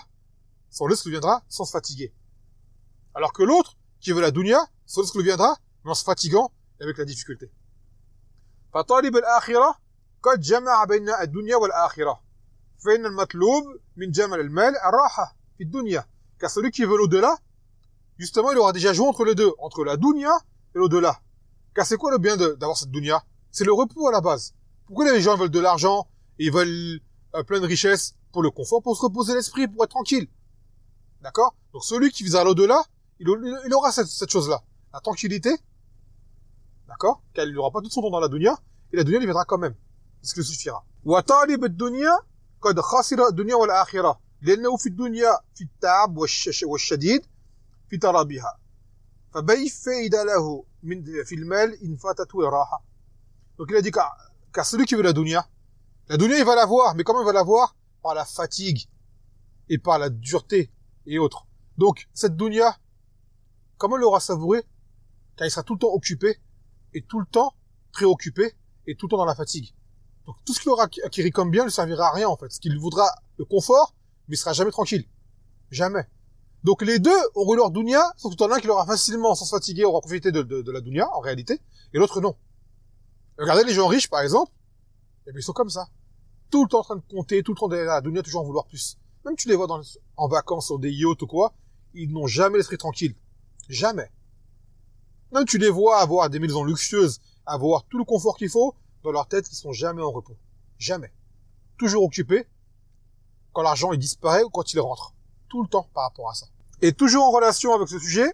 son risque lui viendra sans se fatiguer. Alors que l'autre, qui veut la dunya, son risque lui viendra, mais en se fatiguant et avec la difficulté. فطالب الآخرة قد جمع بين الدنيا والآخرة فإن المطلوب من جمع المال الراحة في الدنيا. Car celui qui veut l'au-delà, justement, il aura déjà joué entre les deux, entre la dunya et l'au-delà. Car c'est quoi le bien d'avoir cette dunya? C'est le repos à la base. Pourquoi les gens veulent de l'argent, ils veulent plein de richesses? Pour le confort, pour se reposer l'esprit, pour être tranquille. D'accord? Donc celui qui visera l'au-delà, il aura cette chose-là. La tranquillité. D'accord? Car il n'aura pas tout son temps dans la dunya, et la dunya lui viendra quand même. C'est ce qui lui suffira. وطالب الدنيا قد خسر الدنيا والآخرة لأنه في الدنيا في التعب والشديد في طلبها فبأي فائدة له في المال إن فاتته الراحة. Donc il a dit car celui qui veut la dunya il va l'avoir, mais comment il va l'avoir? Par la fatigue et par la dureté et autres. Donc cette dunya, comment il l'aura savouré? Car il sera tout le temps occupé et tout le temps préoccupé et tout le temps dans la fatigue. Donc tout ce qu'il aura acquis comme bien ne lui servira à rien en fait. Ce qu'il voudra le confort, mais il sera jamais tranquille. Jamais. Donc les deux auront leur dunya, sauf que t'en as un qui l'aura facilement, sans se fatiguer, aura profité de la dunya en réalité, et l'autre non. Regardez les gens riches par exemple, eh bien, ils sont comme ça. Tout le temps en train de compter, tout le temps derrière la dunya, toujours en vouloir plus. Même tu les vois en vacances sur des yachts ou quoi, ils n'ont jamais l'esprit tranquille. Jamais. Même tu les vois avoir des maisons luxueuses, avoir tout le confort qu'il faut, dans leur tête, ils sont jamais en repos. Jamais. Toujours occupés, quand l'argent il disparaît ou quand il rentre. Tout le temps par rapport à ça. Et toujours en relation avec ce sujet,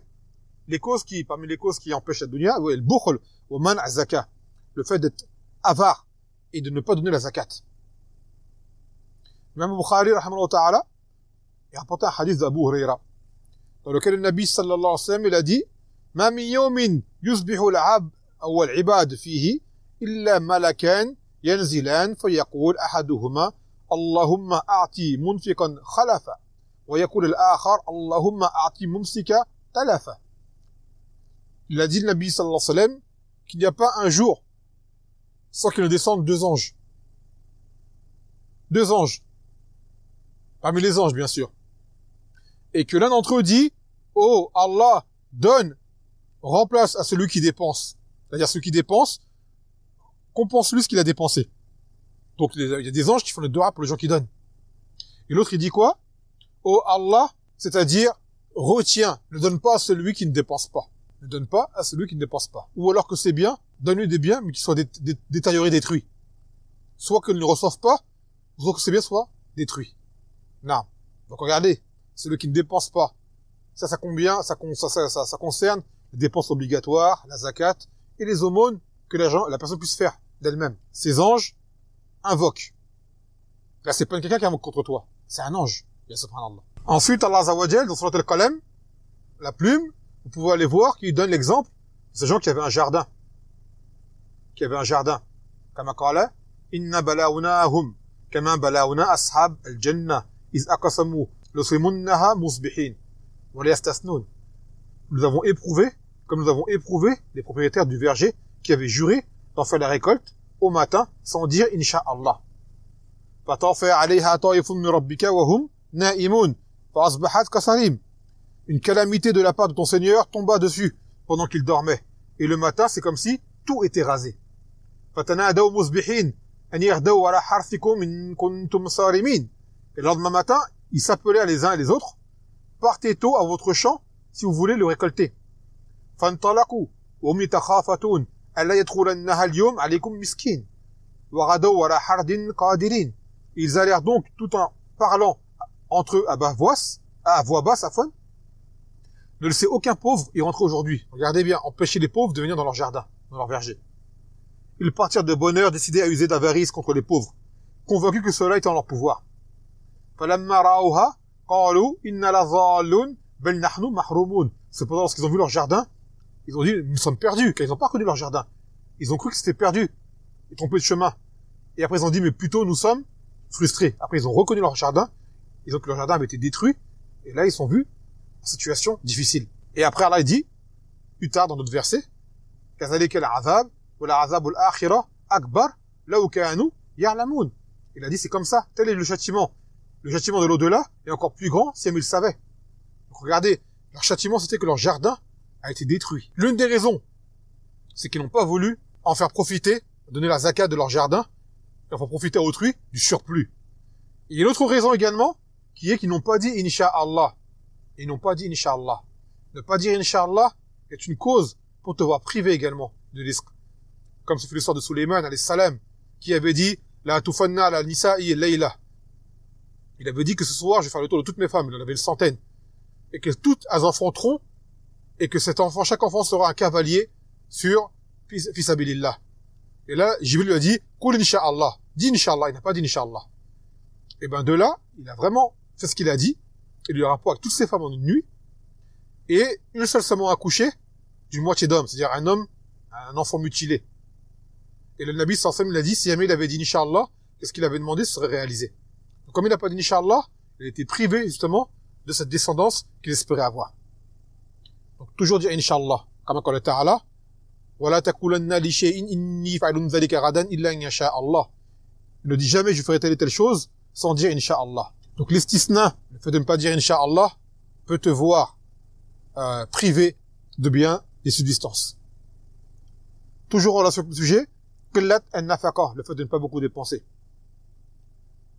parmi les causes qui empêchent la dunya, le bukhl, ou man az-zaka. Le fait d'être avare et de ne pas donner la zakat. L'imam Bukhari, rahimahullah ta'ala, il a rapporté un hadith d'Abu Huraira, dans lequel le Nabi sallallahu alayhi wa sallam, il a dit, ما من يوم يصبح العبد أو العباد فيه إلا ملكان ينزلان فيقول أحدهما اللهم أعطي منفقا خلفا ويقول الآخر اللهم أعطي ممسكا تلفا. Il a dit le Nabi sallallahu alayhi wa sallam qu'il n'y a pas un jour sans qu'il ne descende deux anges. Deux anges. Parmi les anges, bien sûr. Et que l'un d'entre eux dit, oh Allah, donne, remplace à celui qui dépense. C'est-à-dire celui qui dépense, compense-lui ce qu'il a dépensé. Donc il y a des anges qui font le dua pour les gens qui donnent. Et l'autre il dit quoi? Oh Allah, c'est-à-dire, retiens, ne donne pas à celui qui ne dépense pas. Ne donne pas à celui qui ne dépense pas. Ou alors que c'est bien, donne-lui des biens, mais qui soient détériorés, détruits. Soit qu'ils ne reçoivent pas, soit que c'est bien soit détruit. Non. Donc regardez, celui qui ne dépense pas, ça concerne les dépenses obligatoires, la zakat, et les aumônes que la personne puisse faire d'elle-même. Ces anges invoquent. Là, c'est pas quelqu'un qui invoque contre toi. C'est un ange. Ya subhanallah. Ensuite, Allah Azza wa Jal, dans Surat Al-Qalam, la plume, vous pouvez aller voir qu'il donne l'exemple de ces gens qui avaient un jardin. Kama qala, inna balawnahum, kama balawna ashab al-jannah, iz aqsamu, lusimunnaha musbihin, wa la yastasnun. Nous avons éprouvé comme nous avons éprouvé les propriétaires du verger qui avaient juré d'en faire la récolte au matin sans dire Inch'Allah. فَطَافَ عَلَيْهَا طَائِفٌ مِّن رَبِّكَ وَهُمْ نَائِمُونَ فَأَصْبَحَتْ كَصَرِيمٍ. Une calamité de la part de ton Seigneur tomba dessus pendant qu'il dormait. Et le matin, c'est comme si tout était rasé. فَتَنَادَوْا مُصْبِحِينَ أَنْ يَغْدَوْا عَلَى حَرْثِكُمْ إِن كُنتُمْ صَارِمِينَ. Et le lendemain matin, ils s'appelaient les uns et les autres. Partez tôt à votre champ si vous voulez le récolter. فَانْطَلَقُوا وَهُمْ يَتَخَافَتُونَ أَلَّا يَدْخُلَنَّهَا الْيَوْمَ عَلَيْكُمْ مِسْكِينٌ وَغَدَوْا عَلَى حَرْدٍ قَادِرِينَ. Ils allèrent donc tout en parlant entre eux à voix basse, ne laissez aucun pauvre y rentrer aujourd'hui. Regardez bien, empêchez les pauvres de venir dans leur jardin, dans leur verger. Ils partirent de bonne heure, décidés à user d'avarice contre les pauvres, convaincus que cela était en leur pouvoir. فَلَمَّا رَأَوْهَا قَالُوا إِنَّا لَضَالُّونَ بَلْ نَحْنُ مَحْرُومُونَ. Cependant, lorsqu'ils ont vu leur jardin, ils ont dit, nous sommes perdus, car ils n'ont pas reconnu leur jardin. Ils ont cru que c'était perdu, et trompé de chemin. Et après, ils ont dit, mais plutôt, nous sommes frustrés. Après, ils ont reconnu leur jardin, ils ont vu que leur jardin avait été détruit, et là, ils sont vus en situation difficile. Et après, Allah dit, plus tard dans notre verset, كَذَلِكَ الْعَذَابُ وَالْعَذَابُ الْآخِرَةُ أَكْبَرُ لَوْ كَانُوا يَعْلَمُونَ. Il a dit, c'est comme ça, tel est le châtiment. Le châtiment de l'au-delà est encore plus grand si ils le savaient. Donc regardez, leur châtiment, c'était que leur jardin a été détruit. L'une des raisons, c'est qu'ils n'ont pas voulu en faire profiter, donner la zakat de leur jardin, et en faire profiter à autrui du surplus. Et il y a une autre raison également, qui est qu'ils n'ont pas dit Inch'Allah. Ils n'ont pas dit Inch'Allah. Ne pas dire Inch'Allah est une cause pour te voir privé également de risque. Comme ce fut l'histoire de Sulayman, alayhi salam, qui avait dit La tufanna la nisa'i layla. Il avait dit que ce soir, je vais faire le tour de toutes mes femmes. Il en avait une centaine. Et que toutes elles enfanteront, et que chaque enfant sera un cavalier sur Fisabilillah. Et là, Jibril lui a dit, Qul Inch'Allah. Dis Inch'Allah. Il n'a pas dit Inch'Allah. Et ben, de là, il a vraiment fait ce qu'il a dit. Il lui a rapport avec toutes ses femmes en une nuit. Et une seule seulement accouché d'une moitié d'homme. C'est-à-dire un enfant mutilé. Et le Nabi sallallahu alayhi wa sallam, il a dit, si jamais il avait dit Inch'Allah, qu'est-ce qu'il avait demandé, ce serait réalisé. Donc, comme il n'a pas dit Inch'Allah, il a été privé, justement, de cette descendance qu'il espérait avoir. Donc, toujours dire Inch'Allah. Comme قال تعالى ولا تقولن لشيء إني فاعل ذلك غدا إلا إن يشاء الله. Il ne dit jamais je ferai telle et telle chose sans dire Inch'Allah. Donc l'istisna, le fait de ne pas dire Inch'Allah, peut te voir privé de bien des subsistances. Toujours en relation avec le sujet, قلة النفقة, le fait de ne pas beaucoup dépenser.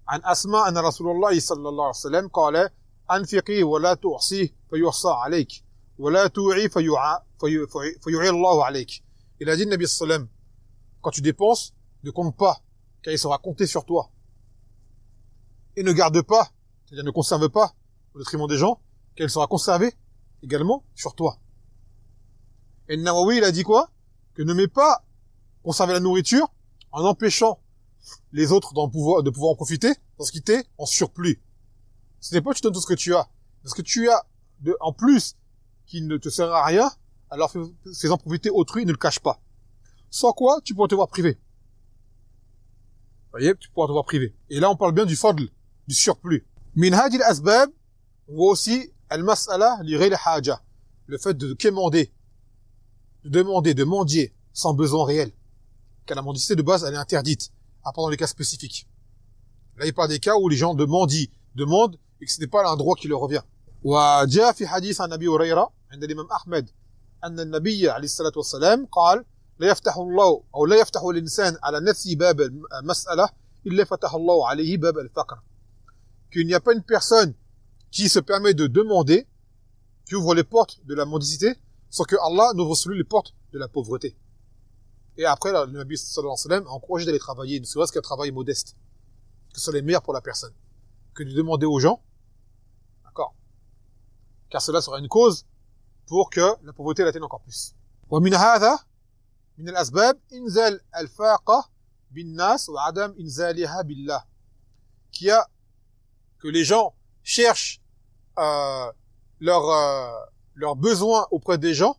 عن أسماء أن رسول الله صلى الله عليه وسلم قال أنفقي ولا تحصي فيحصى عليك ولا توعي فيعي الله عليك. Il a dit, Nabi sallam, quand tu dépenses, ne compte pas, car il sera compté sur toi. Et ne garde pas, c'est-à-dire ne conserve pas, au détriment des gens, car il sera conservé également sur toi. Et Nawawi, il a dit quoi? Que ne mets pas conserver la nourriture en empêchant les autres de pouvoir en profiter, parce qu'il t'est en surplus. Ce n'est pas que tu donnes tout ce que tu as. Parce que tu as, en plus, qui ne te sert à rien, alors fais-en profiter autrui, ne le cache pas. Sans quoi, tu pourras te voir privé. Vous voyez, tu pourras te voir privé. Et là, on parle bien du fadl, du surplus. Min hadil asbab, on voit aussi al-mas'ala li ghayri haja. Le fait de quémander, de mendier, sans besoin réel. Car la mendicité de base, elle est interdite, à part dans les cas spécifiques. Là, il parle des cas où les gens demandent, et que ce n'est pas un droit qui leur revient. وجاء في حديث عن أبي هريرة عند الإمام أحمد أن النبي عليه الصلاة والسلام قال لا يفتح الله أو لا يفتح الإنسان على نفسه باب المسألة إلا فتح الله عليه باب الفقر. Qu'il n'y a pas une personne qui se permet de demander, qui ouvre les portes de la mendicité, sans que Allah n'ouvre sur lui les portes de la pauvreté. Et après, le Nabi sallallahu alayhi wa sallam a encouragé d'aller travailler, ne serait-ce qu'un travail modeste, que ce soit les meilleurs pour la personne, que de demander aux gens, d'accord, car cela sera une cause pour que la pauvreté l'atteigne encore plus. ومن هذا من الأسباب إنزال الفاقة بالناس وعدم إنزالها بالله, qui a que les gens cherchent leurs besoins auprès des gens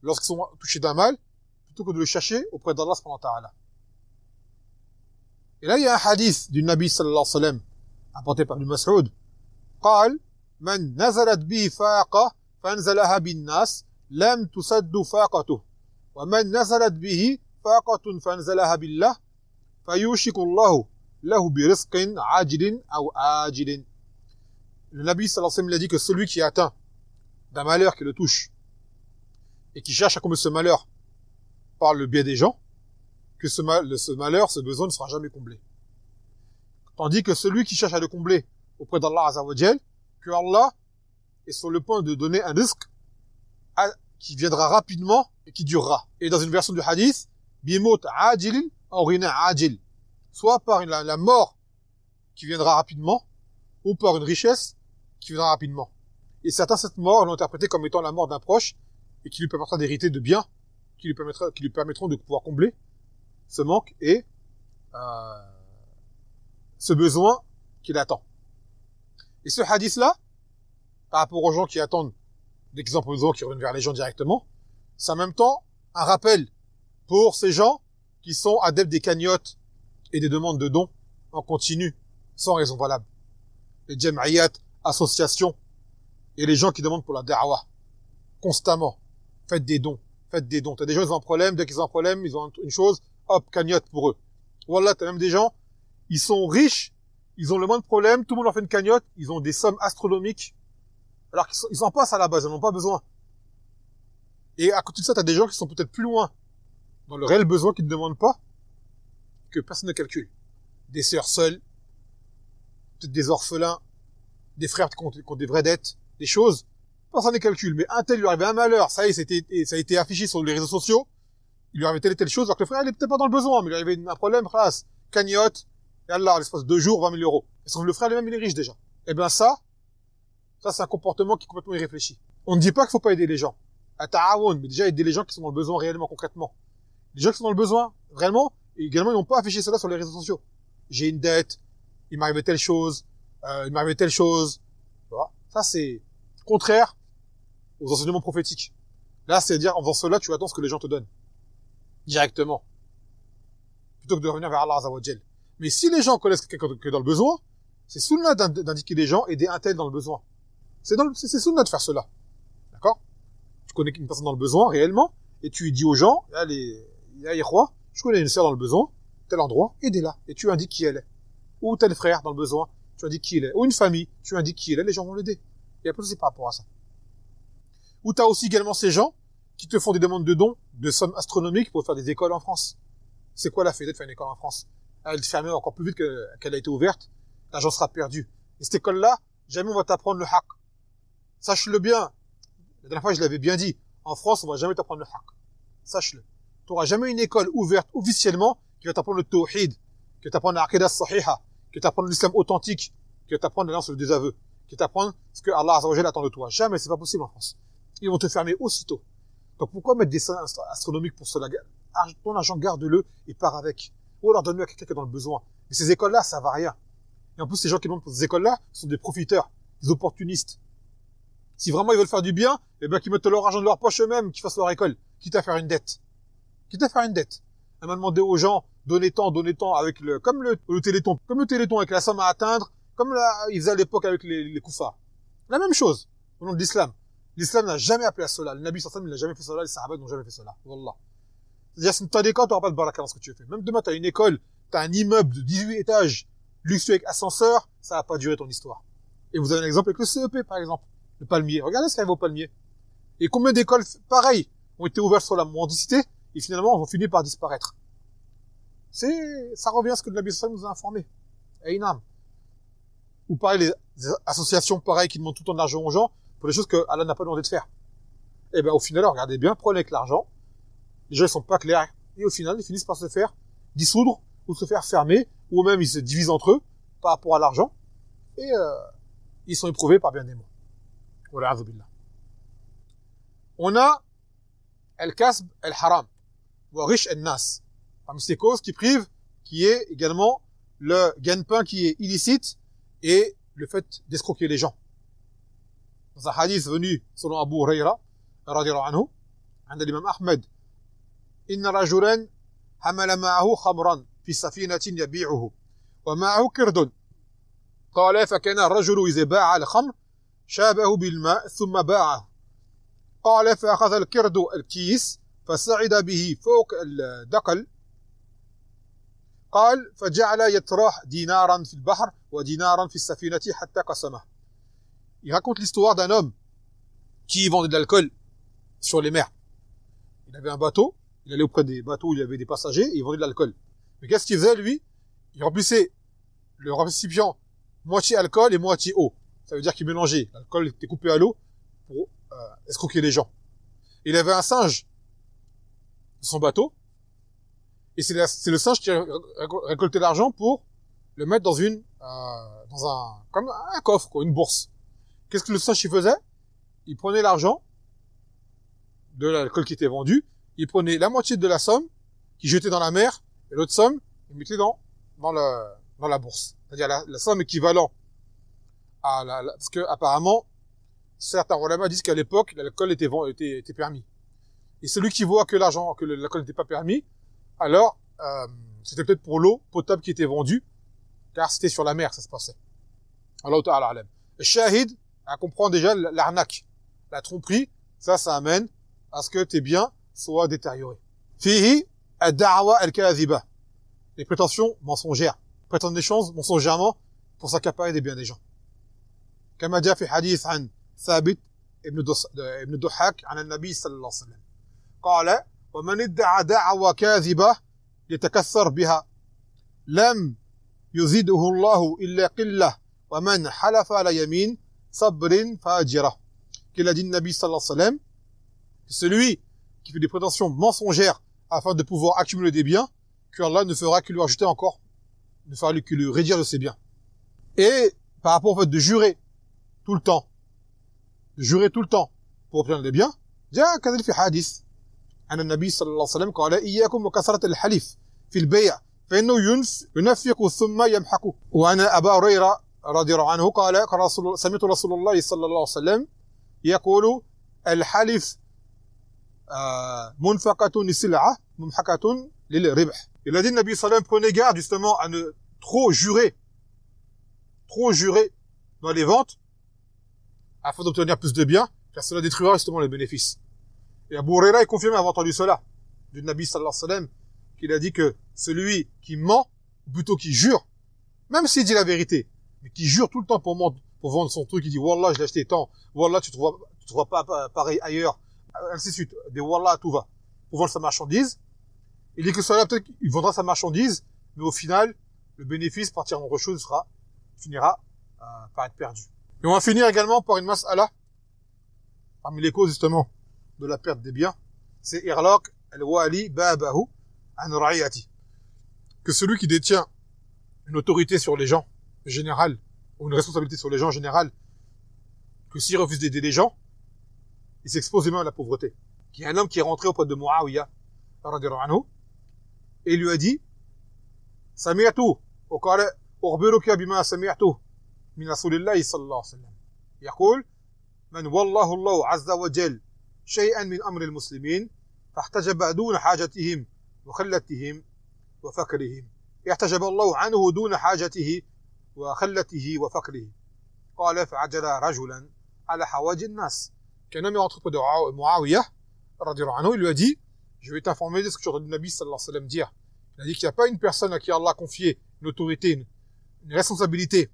lorsqu'ils sont touchés d'un mal, plutôt que de le chercher auprès d'Allah subhanahu wa ta'ala. Et là, il y a un hadith du Nabi sallallahu alayhi wa sallam, apporté par Ibn Mas'ud, قال من نزلت به فاقة فانزلها بالناس لم تسد فاقته ومن نزلت به فاقة فانزلها بالله فيوشك الله له برزق عاجل أو آجل. Le Nabi sallallahu alayhi wa sallam a dit que celui qui est atteint d'un malheur qui le touche et qui cherche à combler ce malheur par le biais des gens, que ce malheur, ce besoin ne sera jamais comblé. Tandis que celui qui cherche à le combler auprès d'Allah Azza wa Jal, que Allah est sur le point de donner un risque qui viendra rapidement et qui durera. Et dans une version du hadith, bimot ajilin ou rina ajil, soit par la mort qui viendra rapidement, ou par une richesse qui viendra rapidement. Et certains, cette mort, l'ont interprétée comme étant la mort d'un proche, et qui lui permettra d'hériter de biens, qui lui permettront de pouvoir combler ce manque et ce besoin qu'il attend. Et ce hadith-là, par rapport aux gens qui attendent d'exemples besoins qui reviennent vers les gens directement, c'est en même temps un rappel pour ces gens qui sont adeptes des cagnottes et des demandes de dons en continu, sans raison valable. Les jam'iyat, associations, et les gens qui demandent pour la da'wah, constamment. Faites des dons, faites des dons. T'as des gens, ils ont un problème, dès qu'ils ont un problème, ils ont une chose, hop, cagnotte pour eux. Wallah, t'as même des gens, ils sont riches, ils ont le moins de problèmes, tout le monde leur fait une cagnotte, ils ont des sommes astronomiques, alors qu'ils en passent à la base, ils n'en ont pas besoin. Et à côté de ça, t'as des gens qui sont peut-être plus loin, dans le réel besoin, qui ne demandent pas, que personne ne calcule. Des sœurs seules, peut-être des orphelins, des frères qui ont des vraies dettes, des choses, personne ne calcule. Mais un tel lui arrivait un malheur, ça y est, ça a été affiché sur les réseaux sociaux, il lui arrivait telle et telle chose, alors que le frère, il est peut-être pas dans le besoin, mais il lui arrivait un problème, classe, cagnotte, et Allah, l'espace de 2 jours, 20 000 euros. Et sauf que le frère lui-même, il est riche déjà. Eh bien ça, c'est un comportement qui est complètement irréfléchi. On ne dit pas qu'il faut pas aider les gens. À ta'awoun, mais déjà aider les gens qui sont dans le besoin réellement, concrètement. Les gens qui sont dans le besoin, réellement, et également, ils n'ont pas affiché cela sur les réseaux sociaux. J'ai une dette, il m'arrivait telle chose, il m'arrivait telle chose. Tu vois, ça, c'est contraire aux enseignements prophétiques. Là, c'est à dire, en faisant cela, tu attends ce que les gens te donnent. Directement. Plutôt que de revenir vers Allah Azza wa Jal. Mais si les gens connaissent quelqu'un qui est dans le besoin, c'est sunnah d'indiquer les gens, aider un tel dans le besoin. C'est sunnah de faire cela. D'accord? Tu connais une personne dans le besoin, réellement, et tu dis aux gens, je connais une sœur dans le besoin, tel endroit, aidez-la. Et tu indiques qui elle est. Ou tel frère dans le besoin, tu indiques qui il est. Ou une famille, tu indiques qui il est, les gens vont l'aider. Il y a pas de souci par rapport à ça. Ou tu as aussi également ces gens qui te font des demandes de dons, de sommes astronomiques pour faire des écoles en France. C'est quoi la fête de faire une école en France? Elle ferme encore plus vite qu'elle a été ouverte, l'argent sera perdu. Et cette école-là, jamais on va t'apprendre le haqq. Sache-le bien. La dernière fois, je l'avais bien dit. En France, on va jamais t'apprendre le haqq. Sache-le. Tu n'auras jamais une école ouverte officiellement qui va t'apprendre le tawhid, qui va t'apprendre l'aqidah sahiha, qui va t'apprendre l'islam authentique, qui va t'apprendre l'alliance le désaveu, qui va t'apprendre ce que Allah Azza wa Jalla attend de toi. Jamais, c'est pas possible en France. Ils vont te fermer aussitôt. Donc pourquoi mettre des sommes astronomiques pour cela? Ton argent, garde-le et pars avec. Ou alors donne-le à quelqu'un qui est dans le besoin. Mais ces écoles-là, ça va rien. Et en plus, ces gens qui demandent pour ces écoles-là sont des profiteurs, des opportunistes. Si vraiment ils veulent faire du bien, eh ben qu'ils mettent leur argent de leur poche eux-mêmes, qu'ils fassent leur école, quitte à faire une dette. Quitte à faire une dette. Elle m'a demandé aux gens, donnez tant, avec comme le téléthon. Comme le téléthon avec la somme à atteindre, comme ils faisaient à l'époque avec les koufars. La même chose, au nom de l'islam. L'islam n'a jamais appelé à cela. Le Nabi sallallahu alayhi wa sallam n'a jamais fait cela, les sahabas n'ont jamais fait cela. Wallah. C'est-à-dire, si tu as des cas, tu n'auras pas de baraka dans ce que tu fais. Même demain, tu as une école, tu as un immeuble de 18 étages, luxueux avec ascenseur, ça va pas durer ton histoire. Et vous avez un exemple avec le CEP, par exemple. Le palmier. Regardez ce qu'il y a au palmier. Et combien d'écoles, pareilles, ont été ouvertes sur la mendicité, et finalement, vont finir par disparaître. Ça revient à ce que le Nabi sallallahu alayhi wa sallam nous a informé. Aynam. Ou pareil, les associations, pareil, qui demandent tout ton argent aux gens, pour des choses que Allah n'a pas demandé de faire. Et ben, au final, regardez bien, prenez avec l'argent. Les gens, ils sont pas clairs. Et au final, ils finissent par se faire dissoudre, ou se faire fermer, ou même ils se divisent entre eux, par rapport à l'argent. Et, ils sont éprouvés par bien des mots. Wala'adhu billah. On a al-kasb al-haram, wa rish al-nas. Parmi ces causes qui privent, qui est également le gagne-pain qui est illicite, et le fait d'escroquer les gens. Dans un hadith venu selon Abu Huraira, radiyallahu anhu, عند الإمام أحمد إن رجلا حمل معه خمرا في سفينة يبيعه ومعه كرد قال فكان الرجل إذا باع الخمر شابه بالماء ثم باعه قال فأخذ الكرد الكيس فصعد به فوق الدقل قال فجعل يطرح دينارا في البحر ودينارا في السفينة حتى قسمه. Il raconte l'histoire d'un homme qui vendait de l'alcool sur les mers. Il avait un bateau, il allait auprès des bateaux où il y avait des passagers et il vendait de l'alcool. Mais qu'est-ce qu'il faisait lui? Il remplissait le récipient moitié alcool et moitié eau. Ça veut dire qu'il mélangeait. L'alcool était coupé à l'eau pour escroquer les gens. Il avait un singe dans son bateau et c'est le singe qui récoltait l'argent pour le mettre dans comme un coffre, quoi, une bourse. Qu'est-ce que le singe il faisait? Il prenait l'argent de l'alcool qui était vendu, il prenait la moitié de la somme qu'il jetait dans la mer et l'autre somme il mettait dans la bourse. C'est-à-dire la somme équivalente à parce que apparemment certains ulama disent qu'à l'époque l'alcool était permis. Et celui qui voit que l'alcool n'était pas permis, alors c'était peut-être pour l'eau potable qui était vendue, car c'était sur la mer ça se passait. Allah ta'ala alam. Le shahid, à comprendre déjà l'arnaque, la tromperie, ça amène à ce que tes biens soient détériorés. Fihi ad-da'wa al-kadhiba, les prétentions mensongères, prétendre des choses mensongèrement pour s'accaparer des biens des gens. كما جاء في حديث عن ثابت ابن ضحاك عن النبي صلى الله عليه وسلم قال ومن ادعى دعوى كاذبة يتكثر بها لم يزيده الله إلا قلة ومن حلف على يمين صبر فاجرة. Qu'il a dit le Nabi sallallahu alayhi wa sallam, celui qui fait des prétentions mensongères afin de pouvoir accumuler des biens, que Allah ne fera que lui ajouter encore, ne fera que lui réduire de ses biens. Et par rapport au fait de jurer tout le temps pour obtenir des biens, جاء كذلك في حديث عن النبي صلى الله عليه وسلم قال إياكم وكثرة الحلف في البيع فإنه ينفق ثم يمحق. وعن أبا هريرة رضي الله عنه قال سمعت رسول الله صلى الله عليه وسلم يقول الحلف منفقة للسلعة ممحقة للربح. Il a dit le Nabi sallallahu alayhi wa sallam, prenez garde justement à ne trop jurer dans les ventes afin d'obtenir plus de biens, car cela détruira justement les bénéfices. Et Abu Huraira est confirmé avoir entendu cela du Nabi sallallahu alayhi wa sallam, qu'il a dit que celui qui ment, ou plutôt qui jure, même s'il dit la vérité, mais qui jure tout le temps pour vendre son truc, il dit wallah je l'ai acheté tant, wallah tu trouveras pas pareil ailleurs, ainsi de suite, des wallah à tout va, pour vendre sa marchandise. Il dit que cela peut-être qu'il vendra sa marchandise, mais au final le bénéfice partira en autre chose finira par être perdu. Et on va finir également par une mas'ala, parmi les causes justement de la perte des biens, c'est irlaq al-wali babahu an ra'iyati, que celui qui détient une autorité sur les gens générale, ou une responsabilité sur les gens générale, que s'il refuse d'aider les gens, il s'expose lui-même à la pauvreté. Il y a un homme qui est rentré auprès de Muawiya radiyallahu anhu et il lui a dit sami'tu wa qala ukhbiruka bima sami'tu min rasulillahi sallallahu alayhi wa sallam yaqul man wallahu Allah azza wa jal shay'an min amri al-muslimin fahtajaba duna hajatihim wa khallatihim wa fakrihim ihtajaba Allah anhu duna hajatihi wa khallatihi wa fakrihi qala fa'ajala rajulan ala hawaji an-nas. Qu'un homme est rentré auprès de Muawiya radiyallahu anhu, il lui a dit je vais t'informer de ce que tu as entendu le Nabi sallallahu alayhi wa sallam dire. Il a dit qu'il n'y a pas une personne à qui Allah a confié une autorité, une responsabilité,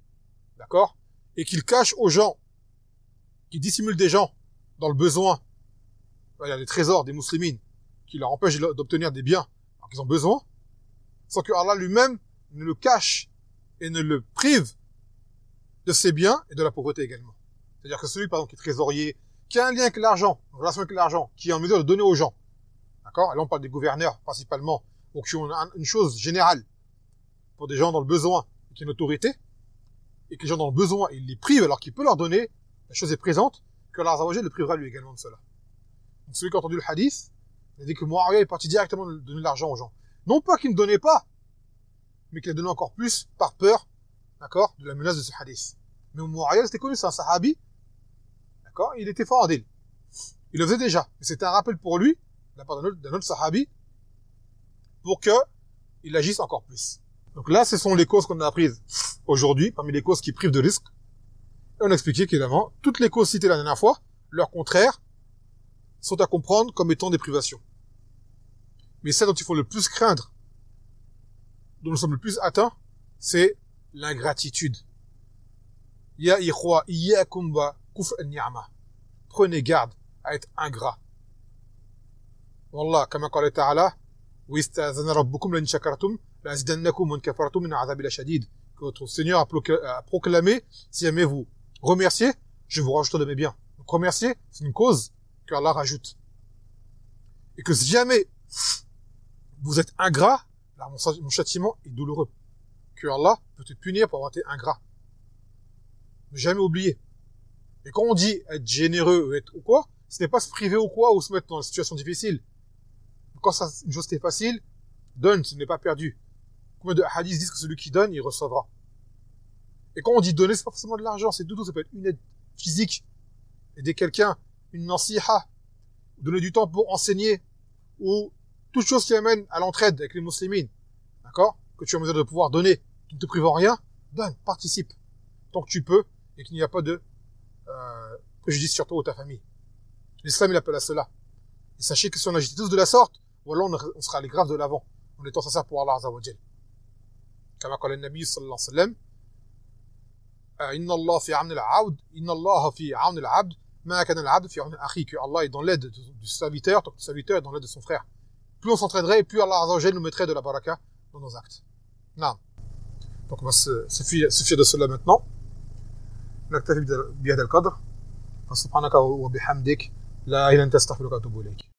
d'accord, et qu'il cache aux gens, qui dissimule des gens dans le besoin, il y a des trésors des musulmans qui leur empêchent d'obtenir des biens alors qu'ils ont besoin, sans que Allah lui-même ne le cache et ne le prive de ses biens et de la pauvreté également. C'est-à-dire que celui, par exemple, qui est trésorier, qui a un lien avec l'argent, une relation avec l'argent, qui est en mesure de donner aux gens, d'accord, et là on parle des gouverneurs principalement, donc qui ont une chose générale pour des gens dans le besoin, qui est une autorité, et que les gens dans le besoin, il les prive alors qu'il peut leur donner, la chose est présente, que Allah Azza wa Jalla le privera lui également de cela. Donc celui qui a entendu le hadith, il a dit que Muawiya est parti directement de donner de l'argent aux gens. Non pas qu'il ne donnait pas, mais qu'il a donné encore plus par peur, d'accord, de la menace de ce hadith. Mais Muawiya, c'était connu, c'est un sahabi, d'accord, il était fort en deal. Il le faisait déjà, mais c'était un rappel pour lui, de la part d'un autre sahabi, pour que il agisse encore plus. Donc là, ce sont les causes qu'on a apprises aujourd'hui, parmi les causes qui privent de risque. Et on a expliqué qu'évidemment, toutes les causes citées la dernière fois, leur contraire, sont à comprendre comme étant des privations. Mais celle dont il faut le plus craindre, dont nous sommes le plus atteints, c'est l'ingratitude. Ya ikhwa, iyyakum wa kufr an-ni'ma. Prenez garde à être ingrat. Wallah, kama qala ta'ala, wa istazana rabbukum lan shakartum la azidannakum wa in kafartum min 'adhabil shadid. Que votre Seigneur a proclamé, si jamais vous remerciez, je vous rajouterai de mes biens. Donc remercier, c'est une cause que Allah rajoute. Et que si jamais vous êtes ingrat, alors mon châtiment est douloureux. Que Allah peut te punir pour avoir été ingrat. Ne jamais oublier. Et quand on dit être généreux ou quoi, ce n'est pas se priver ou quoi, ou se mettre dans une situation difficile. Quand une chose est facile, donne, ce n'est pas perdu. Combien de hadiths disent que celui qui donne, il recevra. Et quand on dit donner, c'est pas forcément de l'argent, c'est tout, ça peut être une aide physique, aider quelqu'un, une nasiha, donner du temps pour enseigner, ou toute chose qui amène à l'entraide avec les musulmans. D'accord? Que tu as besoin de pouvoir donner, tu ne te prives en rien, donne, participe, tant que tu peux, et qu'il n'y a pas de préjudice sur toi ou ta famille. L'islam, il appelle à cela. Et sachez que si on agit tous de la sorte, voilà, on sera allé grave de l'avant, en étant sincère pour Allah Azza wa Jal. Comme a dit le Nabi sallallahu alayhi wa sallam, Inna Allah fi awn al-'abd, Inna Allah fi awn al-'abd, ma kana al-'abd fi awn akhi, que Allah est dans l'aide du serviteur, tant que le serviteur est dans l'aide de son frère. Plus on s'entraiderait, et plus Allah Azza wa Jal nous mettrait de la baraka dans nos actes. Non. Donc on va se fier de cela maintenant. نكتفي بهذا القدر. سبحانك وبحمدك لا إله إلا أنت أستغفرك وأتوب إليك.